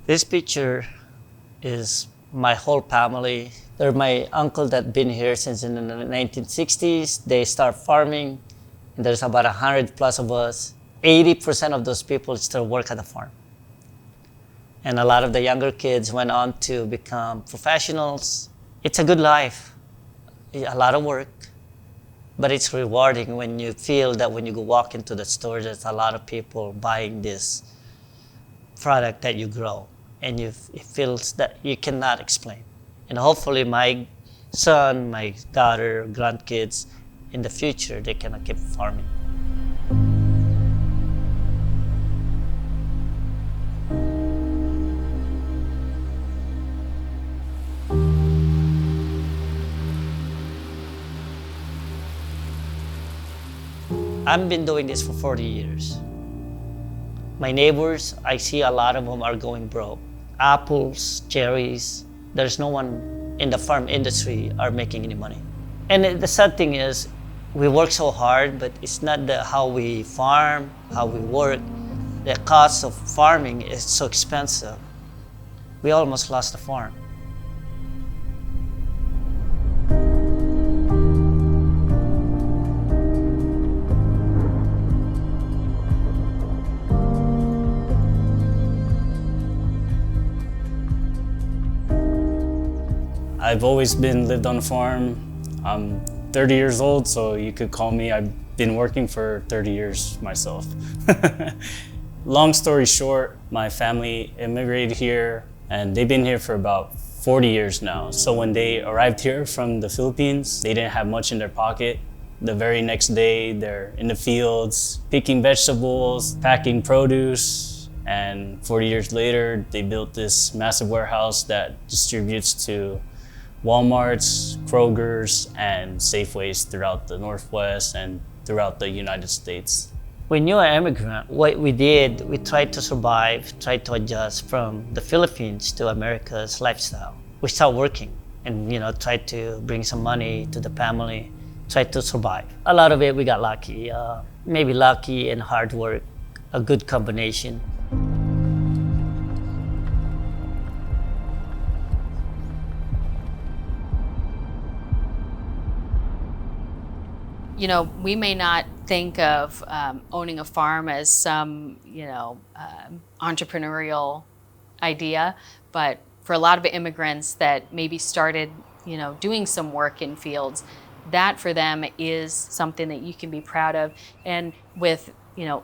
This picture is my whole family. They're my uncle that been here since in the 1960s. They start farming, and there's about 100 plus of us. 80% of those people still work at the farm. And a lot of the younger kids went on to become professionals. It's a good life, a lot of work, but it's rewarding when you feel that when you go walk into the store, there's a lot of people buying this product that you grow, and it feels that you cannot explain. And hopefully my son, my daughter, grandkids, in the future, they can keep farming. I've been doing this for 40 years. My neighbors, I see a lot of them are going broke. Apples, cherries, there's no one in the farm industry are making any money. And the sad thing is, we work so hard, but it's not how we farm, how we work. The cost of farming is so expensive. We almost lost the farm. I've always lived on a farm. I'm 30 years old, so you could call me, I've been working for 30 years myself. Long story short, my family immigrated here, and they've been here for about 40 years now. So when they arrived here from the Philippines, they didn't have much in their pocket. The very next day, they're in the fields, picking vegetables, packing produce, and 40 years later, they built this massive warehouse that distributes to Walmarts, Kroger's, and Safeways throughout the Northwest and throughout the United States. When you're an immigrant, what we did, we tried to survive, tried to adjust from the Philippines to America's lifestyle. We started working and tried to bring some money to the family, tried to survive. A lot of it, we got lucky. Maybe lucky and hard work, a good combination. We may not think of owning a farm as some, entrepreneurial idea, but for a lot of immigrants that maybe started, doing some work in fields, that for them is something that you can be proud of. And with,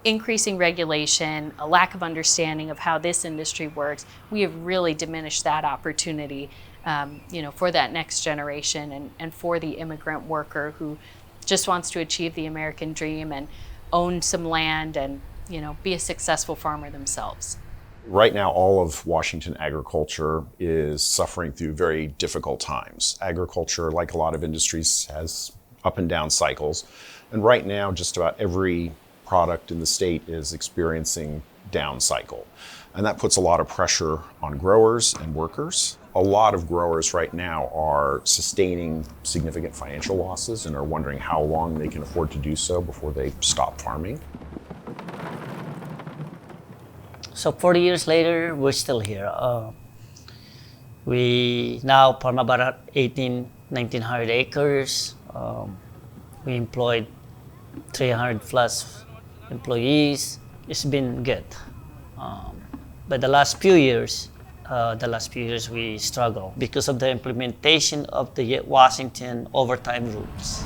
increasing regulation, a lack of understanding of how this industry works, we have really diminished that opportunity, for that next generation and for the immigrant worker who just wants to achieve the American dream and own some land and be a successful farmer themselves. Right now, all of Washington agriculture is suffering through very difficult times. Agriculture, like a lot of industries, has up and down cycles. And right now, just about every product in the state is experiencing down cycle. And that puts a lot of pressure on growers and workers. A lot of growers right now are sustaining significant financial losses and are wondering how long they can afford to do so before they stop farming. So 40 years later, we're still here. We now farm about 1,900 acres. We employed 300 plus employees. It's been good. But the last few years we struggle because of the implementation of the Washington overtime rules.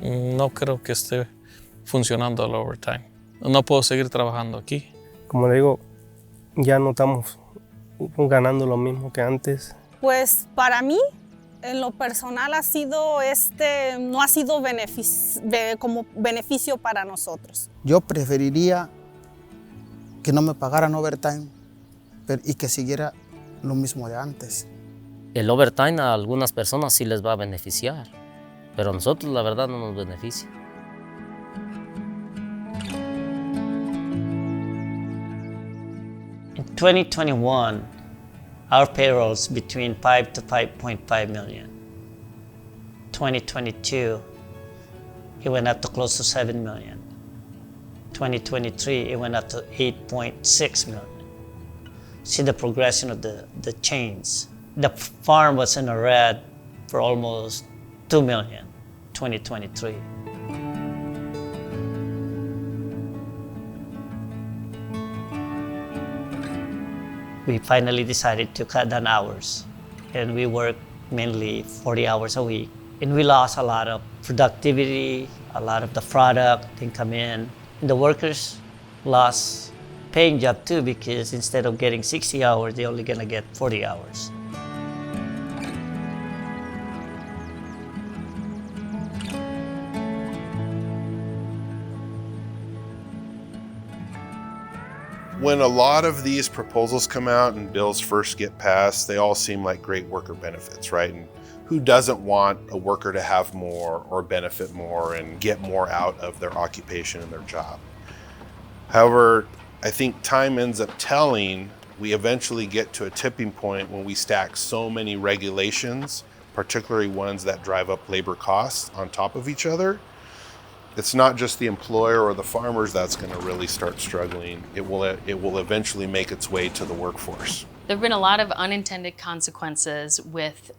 No creo que esté funcionando el overtime. No puedo seguir trabajando aquí. Como le digo, ya no estamos ganando lo mismo que antes. Pues para mí, en lo personal, no ha sido como beneficio para nosotros. Yo preferiría que no me pagaran overtime y que siguiera lo mismo de antes. El overtime a algunas personas sí les va a beneficiar, pero a nosotros la verdad no nos beneficia. 2021, our payrolls between 5 to 5.5 million. 2022, it went up to close to 7 million. 2023, it went up to 8.6 million. See the progression of the change. The farm was in the red for almost 2 million, 2023. We finally decided to cut down hours, and we work mainly 40 hours a week. And we lost a lot of productivity, a lot of the product didn't come in. And the workers lost paying job too, because instead of getting 60 hours, they're only gonna get 40 hours. When a lot of these proposals come out and bills first get passed, they all seem like great worker benefits, right? And who doesn't want a worker to have more or benefit more and get more out of their occupation and their job? However, I think time ends up telling we eventually get to a tipping point when we stack so many regulations, particularly ones that drive up labor costs on top of each other. It's not just the employer or the farmers that's going to really start struggling. It will eventually make its way to the workforce. There have been a lot of unintended consequences with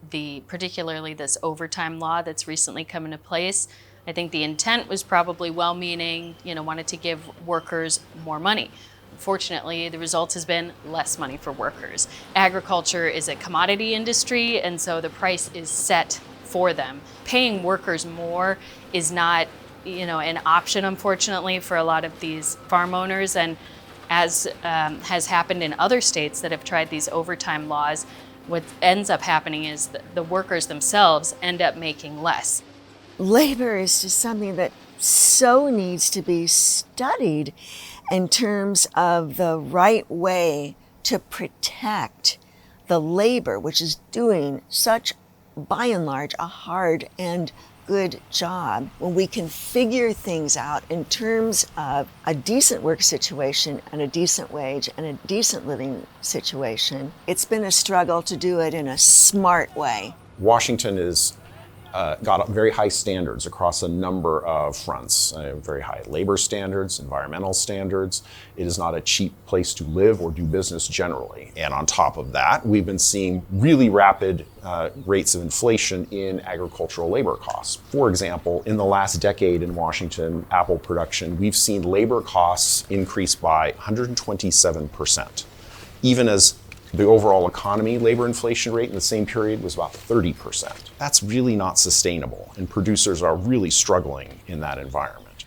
particularly this overtime law that's recently come into place. I think the intent was probably well-meaning, wanted to give workers more money. Unfortunately, the result has been less money for workers. Agriculture is a commodity industry, and so the price is set for them. Paying workers more is not an option, unfortunately, for a lot of these farm owners. And as has happened in other states that have tried these overtime laws, what ends up happening is the workers themselves end up making less. Labor is just something that so needs to be studied in terms of the right way to protect the labor, which is doing such, by and large, a hard and good job. When we can figure things out in terms of a decent work situation and a decent wage and a decent living situation, it's been a struggle to do it in a smart way. Washington is got very high standards across a number of fronts. Very high labor standards, environmental standards. It is not a cheap place to live or do business generally. And on top of that, we've been seeing really rapid rates of inflation in agricultural labor costs. For example, in the last decade in Washington apple production, we've seen labor costs increase by 127%, even as the overall economy labor inflation rate in the same period was about 30%. That's really not sustainable, and producers are really struggling in that environment.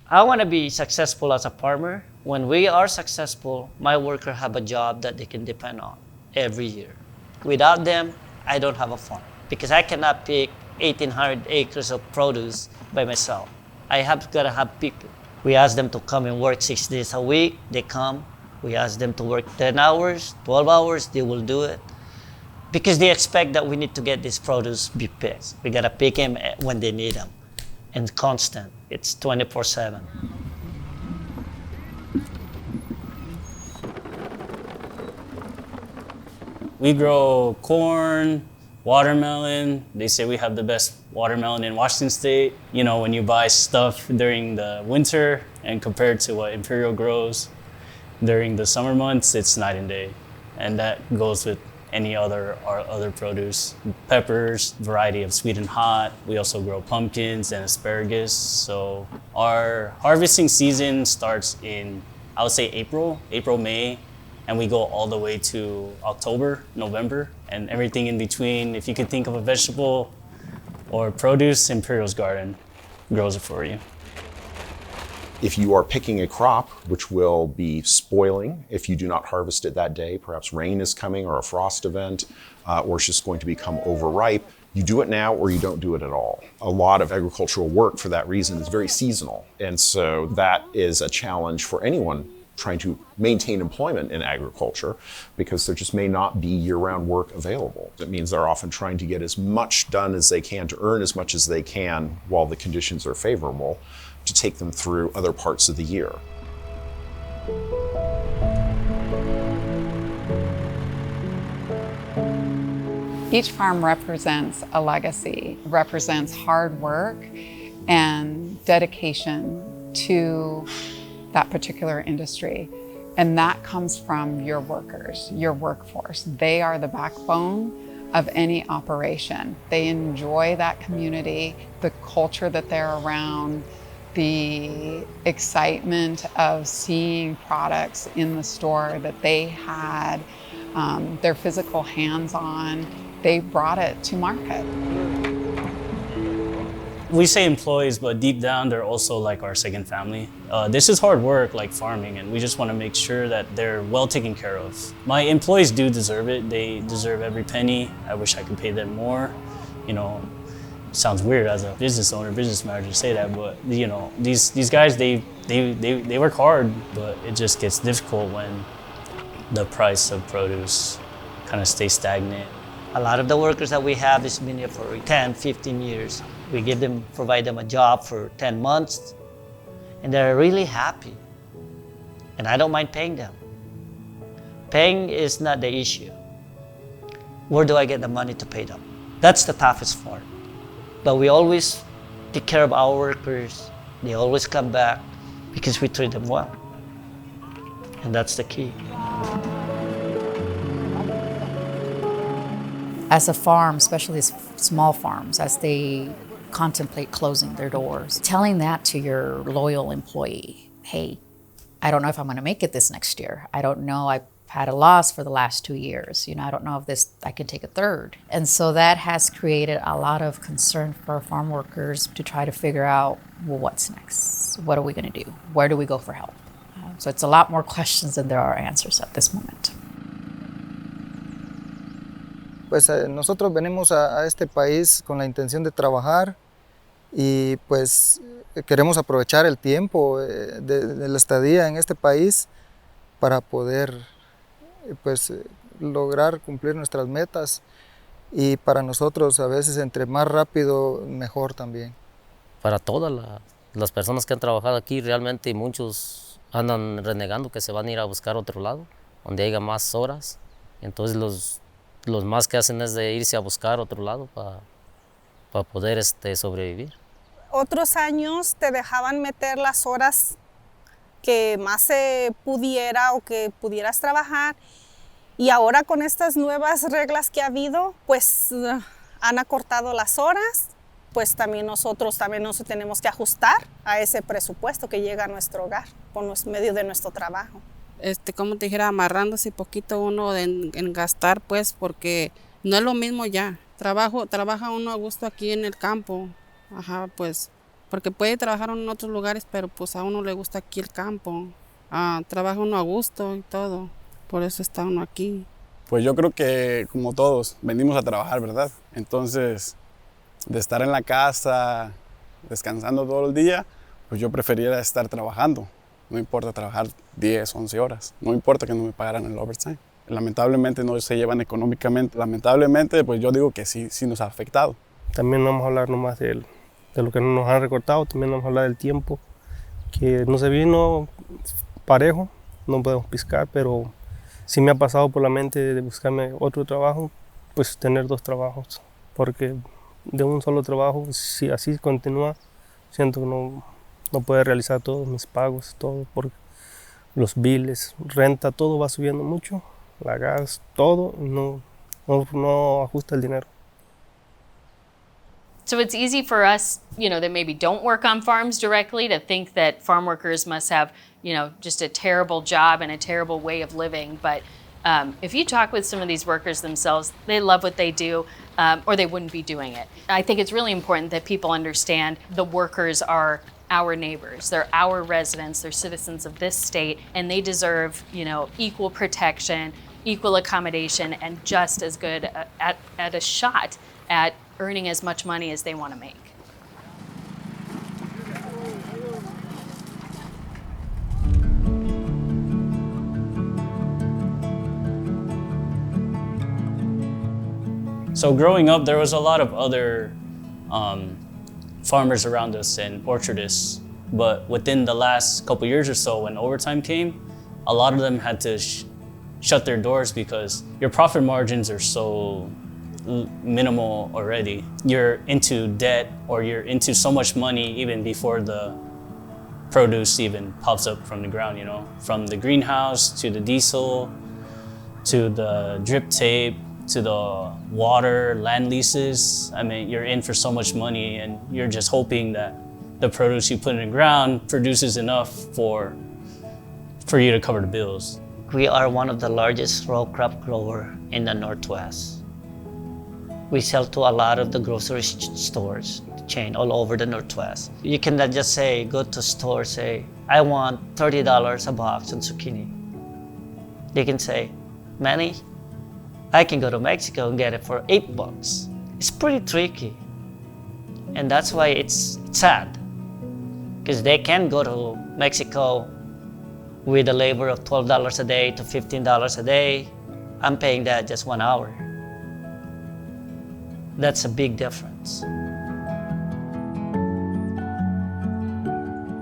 I want to be successful as a farmer. When we are successful, my workers have a job that they can depend on every year. Without them, I don't have a farm, because I cannot pick 1,800 acres of produce by myself. I have got to have people. We ask them to come and work 6 days a week. They come. We ask them to work 10 hours, 12 hours, they will do it. Because they expect that we need to get this produce be picked. We gotta pick them when they need them. And constant, it's 24/7. We grow corn, watermelon. They say we have the best watermelon in Washington State. When you buy stuff during the winter and compared to what Imperial grows during the summer months, it's night and day. And that goes with any other produce. Peppers, variety of sweet and hot. We also grow pumpkins and asparagus. So our harvesting season starts in, I would say April, May, and we go all the way to October, November, and everything in between. If you could think of a vegetable or produce, Imperial's garden grows it for you. If you are picking a crop which will be spoiling if you do not harvest it that day, perhaps rain is coming or a frost event, or it's just going to become overripe, you do it now or you don't do it at all. A lot of agricultural work for that reason is very seasonal. And so that is a challenge for anyone trying to maintain employment in agriculture, because there just may not be year-round work available. It means they're often trying to get as much done as they can to earn as much as they can while the conditions are favorable, to take them through other parts of the year. Each farm represents a legacy, represents hard work and dedication to that particular industry. And that comes from your workers, your workforce. They are the backbone of any operation. They enjoy that community, the culture that they're around, the excitement of seeing products in the store that they had, their physical hands-on. They brought it to market. We say employees, but deep down, they're also like our second family. This is hard work, like farming, and we just want to make sure that they're well taken care of. My employees do deserve it. They deserve every penny. I wish I could pay them more. You know, it sounds weird as a business owner, business manager to say that, but you know, these guys, they work hard, but it just gets difficult when the price of produce kind of stays stagnant. A lot of the workers that we have has been here for 10, 15 years. We provide them a job for 10 months, and they're really happy. And I don't mind paying them. Paying is not the issue. Where do I get the money to pay them? That's the toughest part. But we always take care of our workers. They always come back because we treat them well. And that's the key. As a farm, especially as small farms, as they contemplate closing their doors, telling that to your loyal employee, hey, I don't know if I'm going to make it this next year. I don't know. I've had a loss for the last 2 years. You know, I don't know if I can take a third. And so that has created a lot of concern for farm workers to try to figure out, well, what's next? What are we going to do? Where do we go for help? So it's a lot more questions than there are answers at this moment. Pues nosotros venimos a este país con la intención de trabajar y pues queremos aprovechar el tiempo de la estadía en este país para poder pues lograr cumplir nuestras metas y para nosotros a veces entre más rápido mejor también. Para todas las personas que han trabajado aquí realmente muchos andan renegando que se van a ir a buscar otro lado donde haya más horas, entonces los más que hacen es de irse a buscar otro lado para poder sobrevivir. Otros años te dejaban meter las horas que más se pudiera o que pudieras trabajar, y ahora con estas nuevas reglas que ha habido, pues han acortado las horas, pues también nosotros nos tenemos que ajustar a ese presupuesto que llega a nuestro hogar por medio de nuestro trabajo. Como te dijera, amarrándose poquito uno en gastar, pues, porque no es lo mismo ya. Trabaja uno a gusto aquí en el campo, ajá, pues, porque puede trabajar en otros lugares, pero pues a uno le gusta aquí el campo. Trabaja uno a gusto y todo, por eso está uno aquí. Pues yo creo que como todos, venimos a trabajar, ¿verdad? Entonces, de estar en la casa, descansando todo el día, pues yo preferiría estar trabajando. No importa trabajar 10, 11 horas, no importa que no me pagaran el overtime. Lamentablemente no se llevan económicamente, lamentablemente pues yo digo que sí nos ha afectado. También no vamos a hablar nomás de lo que nos han recortado, también vamos a hablar del tiempo, que no se vino parejo, no podemos pescar, pero sí me ha pasado por la mente de buscarme otro trabajo, pues tener 2 trabajos, porque de un solo trabajo, si así continúa, siento que no puedo realizar todos mis pagos, todo, porque los biles, renta, todo va subiendo mucho, la gas, todo, no ajusta el dinero. So it's easy for us, that maybe don't work on farms directly to think that farm workers must have, just a terrible job and a terrible way of living. But if you talk with some of these workers themselves, they love what they do, or they wouldn't be doing it. I think it's really important that people understand the workers are our neighbors. They're our residents. They're citizens of this state, and they deserve, equal protection, equal accommodation, and just as good at a shot at earning as much money as they want to make. So growing up, there was a lot of other farmers around us and orchardists, but within the last couple years or so, when overtime came, a lot of them had to shut their doors because your profit margins are so minimal already. You're into debt or you're into so much money even before the produce even pops up from the ground, you know, from the greenhouse to the diesel, to the drip tape, to the water, land leases. I mean, you're in for so much money and you're just hoping that the produce you put in the ground produces enough for you to cover the bills. We are one of the largest row crop grower in the Northwest. We sell to a lot of the grocery stores, chain all over the Northwest. You cannot just say, go to store, say, I want $30 a box of zucchini. You can say, Manny, I can go to Mexico and get it for $8. It's pretty tricky. And that's why it's sad. Because they can go to Mexico with a labor of $12 a day to $15 a day. I'm paying that just 1 hour. That's a big difference.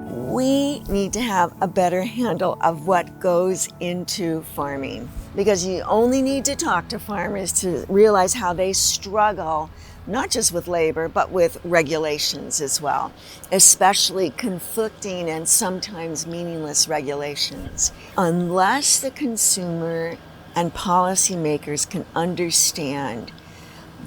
We need to have a better handle of what goes into farming, because you only need to talk to farmers to realize how they struggle, not just with labor, but with regulations as well, especially conflicting and sometimes meaningless regulations. Unless the consumer and policymakers can understand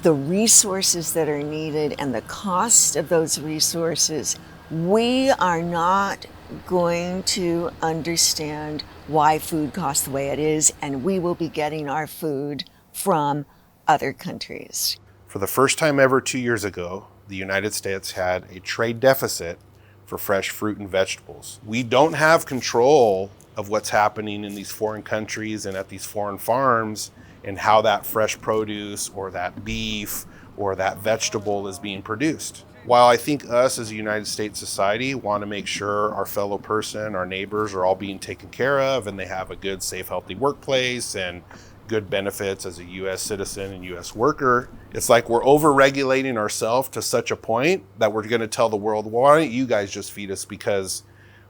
the resources that are needed and the cost of those resources, we are not going to understand why food costs the way it is, and we will be getting our food from other countries. For the first time ever 2 years ago, the United States had a trade deficit for fresh fruit and vegetables. We don't have control of what's happening in these foreign countries and at these foreign farms and how that fresh produce or that beef or that vegetable is being produced. While I think us as a United States society want to make sure our fellow person, our neighbors are all being taken care of and they have a good, safe, healthy workplace and good benefits as a U.S. citizen and U.S. worker, it's like we're over-regulating ourselves to such a point that we're going to tell the world, well, why don't you guys just feed us, because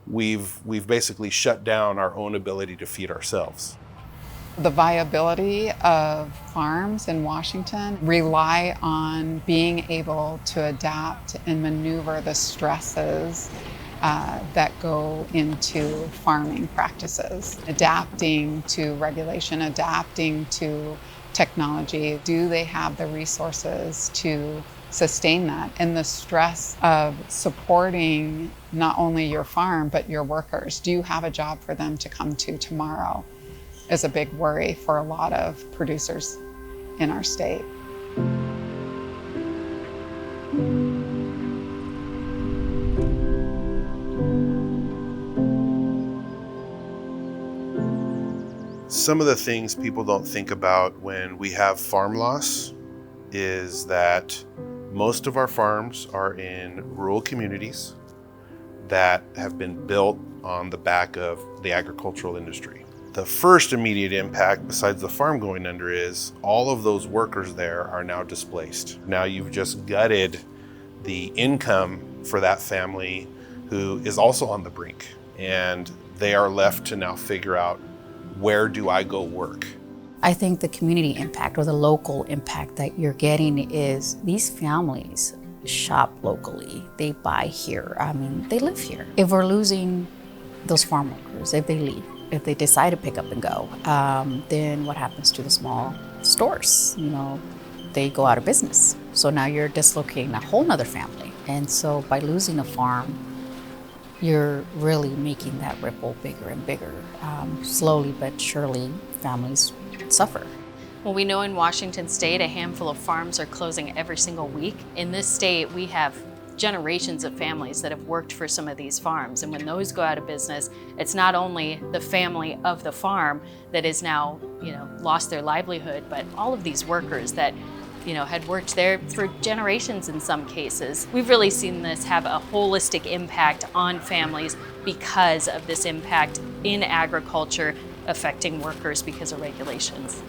we've basically shut down our own ability to feed ourselves. The viability of farms in Washington rely on being able to adapt and maneuver the stresses that go into farming practices, adapting to regulation, adapting to technology. Do they have the resources to sustain that? And the stress of supporting not only your farm, but your workers. Do you have a job for them to come to tomorrow? Is a big worry for a lot of producers in our state. Some of the things people don't think about when we have farm loss is that most of our farms are in rural communities that have been built on the back of the agricultural industry. The first immediate impact, besides the farm going under, is all of those workers there are now displaced. Now you've just gutted the income for that family who is also on the brink, and they are left to now figure out, where do I go work? I think the community impact or the local impact that you're getting is these families shop locally. They buy here. I mean, they live here. If we're losing those farm workers, if they leave, if they decide to pick up and go, then what happens to the small stores? You know, they go out of business. So now you're dislocating a whole nother family. And so by losing a farm, you're really making that ripple bigger and bigger. Slowly but surely, families suffer. Well, we know in Washington state, a handful of farms are closing every single week. In this state, we have generations of families that have worked for some of these farms. And when those go out of business, it's not only the family of the farm that is now, lost their livelihood, but all of these workers that, had worked there for generations in some cases. We've really seen this have a holistic impact on families because of this impact in agriculture affecting workers because of regulations.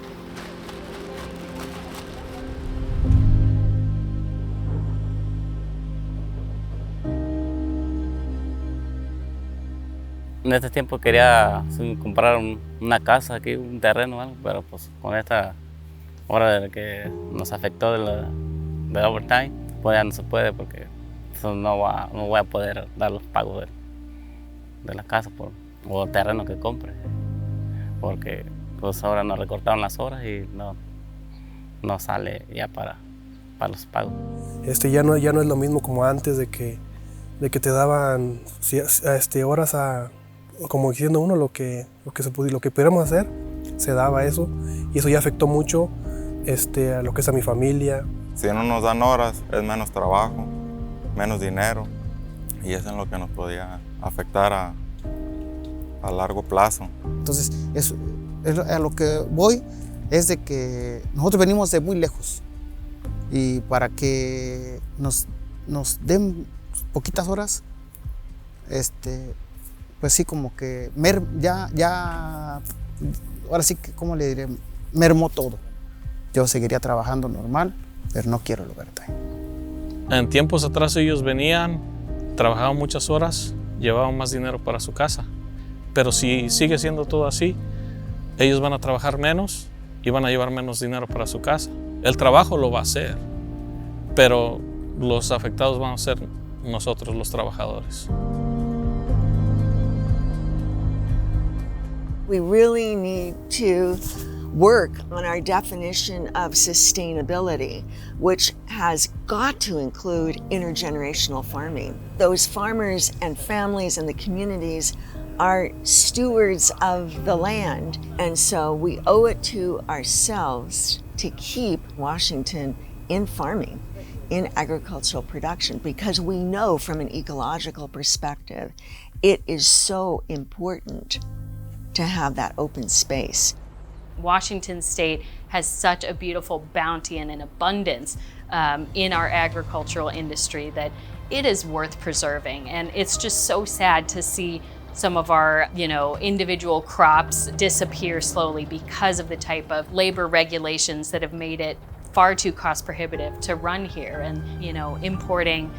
En este tiempo quería comprar una casa aquí, un terreno, algo, pero pues con esta Ahora de que nos afectó de overtime, pues ya no se puede porque eso no voy a poder dar los pagos de la casa o terreno que compre. Porque pues ahora nos recortaron las horas y no sale ya para los pagos. Ya no es lo mismo como antes de que te daban horas como diciendo uno lo que pudiéramos hacer, se daba eso, y eso ya afectó mucho a lo que es a mi familia. Si no nos dan horas, es menos trabajo, menos dinero, y eso es lo que nos podía afectar a largo plazo. Entonces, a lo que voy es de que nosotros venimos de muy lejos, y para que nos den poquitas horas, pues sí, como que ahora sí que, ¿cómo le diré? Mermó todo. Yo seguiría trabajando normal, pero no quiero el overtime. En tiempos atrás ellos venían, trabajaban muchas horas, llevaban más dinero para su casa. Pero si sigue siendo todo así, ellos van a trabajar menos y van a llevar menos dinero para su casa. El trabajo lo va a hacer, pero los afectados van a ser nosotros, los trabajadores. We really need to work on our definition of sustainability, which has got to include intergenerational farming. Those farmers and families and the communities are stewards of the land, and so we owe it to ourselves to keep Washington in farming, in agricultural production, because we know from an ecological perspective, it is so important to have that open space. Washington State has such a beautiful bounty and an abundance in our agricultural industry that it is worth preserving. And it's just so sad to see some of our, individual crops disappear slowly because of the type of labor regulations that have made it far too cost prohibitive to run here. And, importing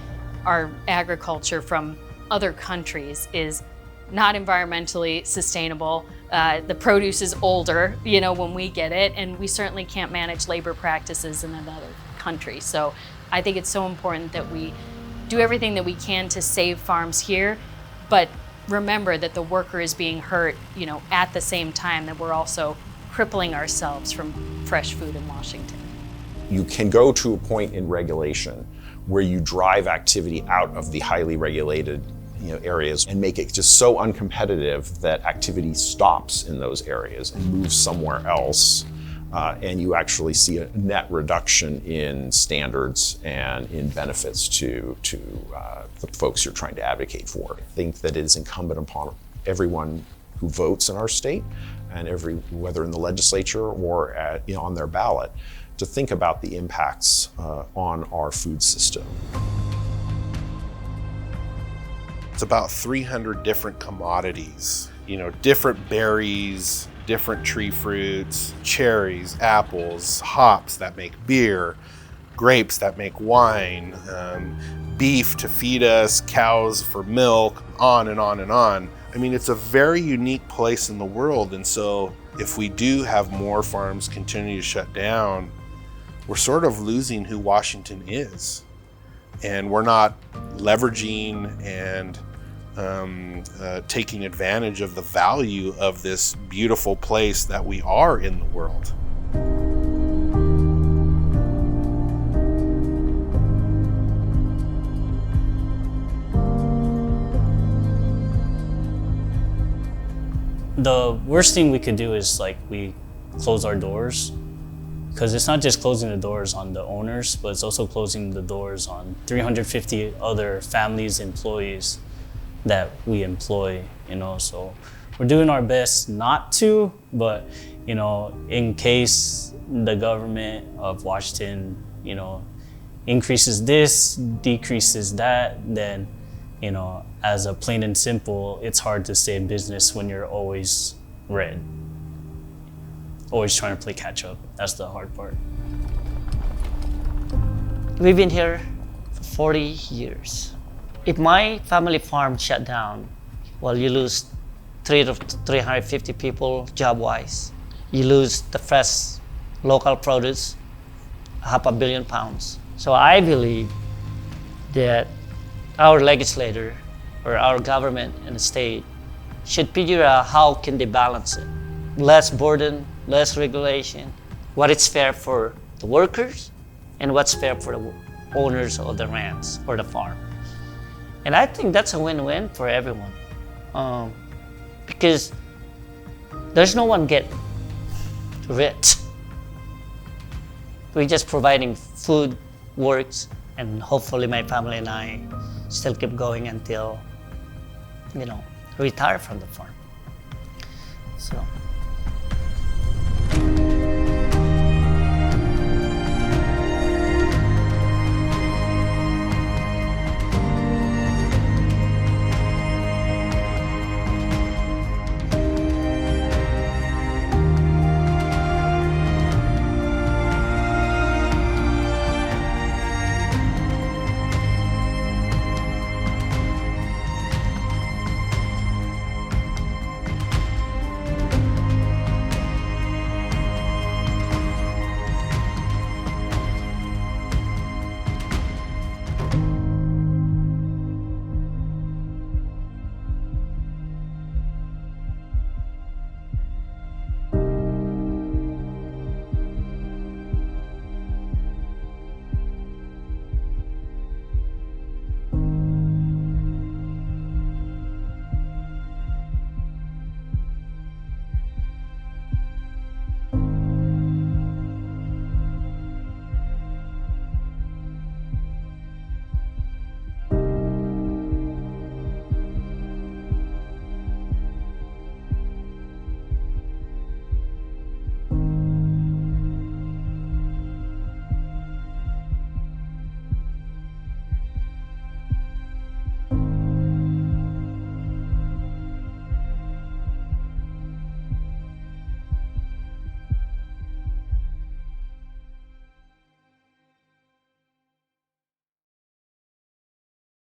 our agriculture from other countries is not environmentally sustainable. The produce is older, when we get it, and we certainly can't manage labor practices in another country. So I think it's so important that we do everything that we can to save farms here, but remember that the worker is being hurt, at the same time that we're also crippling ourselves from fresh food in Washington. You can go to a point in regulation where you drive activity out of the highly regulated areas and make it just so uncompetitive that activity stops in those areas and moves somewhere else. And you actually see a net reduction in standards and in benefits to the folks you're trying to advocate for. I think that it is incumbent upon everyone who votes in our state, and whether in the legislature or on their ballot, to think about the impacts on our food system. It's about 300 different commodities, different berries, different tree fruits, cherries, apples, hops that make beer, grapes that make wine, beef to feed us, cows for milk, on and on and on. I mean, it's a very unique place in the world. And so if we do have more farms continue to shut down, we're sort of losing who Washington is. And we're not leveraging and taking advantage of the value of this beautiful place that we are in the world. The worst thing we could do is we close our doors, because it's not just closing the doors on the owners, but it's also closing the doors on 350 other families, employees that we employ, so we're doing our best not to, but in case the government of Washington increases this, decreases that, then as a plain and simple, it's hard to stay in business when you're always red, always trying to play catch up. That's the hard part. We've been here for 40 years. If my family farm shut down, well, you lose 350 people job-wise. You lose the fresh local produce, 500 million pounds. So I believe that our legislator or our government and the state should figure out how can they balance it. Less burden, less regulation, what is fair for the workers and what's fair for the owners of the ranch or the farm. And I think that's a win-win for everyone. Because there's no one get rich. We're just providing food, works, and hopefully my family and I still keep going until, retire from the farm. So.